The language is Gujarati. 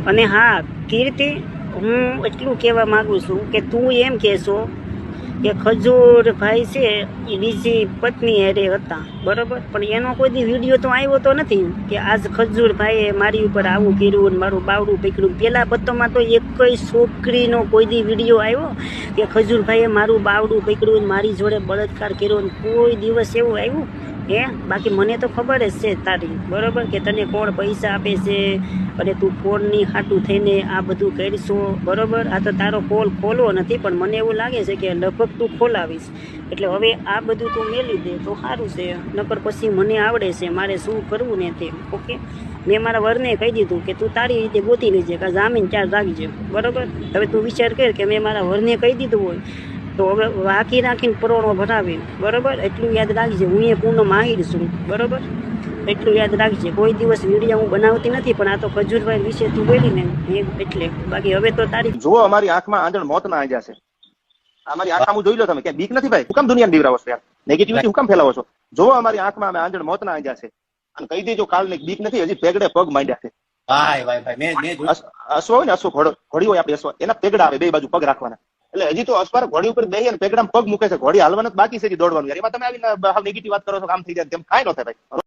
અને હા કીર્તિ, હું એટલું કહેવા માંગુ છું કે તું એમ કહેશો કે ખજૂરભાઈ છે એ બીજી પત્ની હારે હતા, બરોબર, પણ એનો કોઈ દી વિડીયો તો આવ્યો તો નથી કે આજ ખજૂરભાઈએ મારી ઉપર આવું કર્યું ને મારું બાવડું પકડ્યું. પેલા પત્તોમાં તો એકય છોકરીનો કોઈ દી વિડીયો આવ્યો કે ખજૂરભાઈએ મારું બાવડું પકડ્યું ને મારી જોડે બળાત્કાર કર્યો ને કોઈ દિવસ એવું આવ્યું હે? બાકી મને તો ખબર જ છે તારી, બરોબર, કે તને કોણ પૈસા આપે છે અને તું ફોનની હાટું થઈને આ બધું કરશો, બરોબર. આ તો તારો પોલ ખોલવો નથી, પણ મને એવું લાગે છે કે લગભગ તું ખોલાવીશ. એટલે હવે આ બધું તું મેલી દે તો સારું છે, નકર પછી મને આવડે છે મારે શું કરવું ને તે. ઓકે, મેં મારા વરને કહી દીધું કે તું તારી રીતે ગોતી લેજે, કે જામીન ચાર્જ રાખજે, બરોબર. હવે તું વિચાર કર કે મેં મારા વરને કહી દીધું હોય તો હવે વાંકી રાખીને પરોણો ભરાવી, બરોબર. એટલું યાદ રાખજે, હું એ પૂર્ણ માહિર છું, બરોબર. એટલું યાદ રાખજે. કોઈ દિવસ વિડીયો હું બનાવતી નથી, પણ આ તો ખજૂરભાઈ વિશે તું બોલી ને એટલે. બાકી હવે તો તારી જો અમારી આંખમાં આંધણ મોત ના આંજા છે. અમારી આંખમાં જોઈ લો તમે, કે બીક નથી ભાઈ? હું કામ દુનિયાને બીવરાવો છો યાર? નેગેટિવિટી હું કામ ફેલાવો છો? જો અમારી આંખમાં અમે આંધણ મોત ના આંજા છે, અને કહી દેજો કાલ ને બીક નથી, હજી પેગડે પગ માંડ્યા છે. ભાઈ ભાઈ ભાઈ મેં અશ્વ હોય ને, અશ્વ ઘોડી હોય આપડે, અશ્વ એના પેગડા આવે, બે બાજુ પગ રાખવાના. એટલે હજી તો અશ્વાર ઘોડી ઉપર બેહી અને પેગડામાં પગ મૂકે છે, ઘોડી હાલવાનું બાકી છે, દોડવાનું. યાર એમાં તમે આવીને નેગેટિવ વાત કરો છો, કામ થઈ જાય તેમ કાંઈ ન થાય ભાઈ.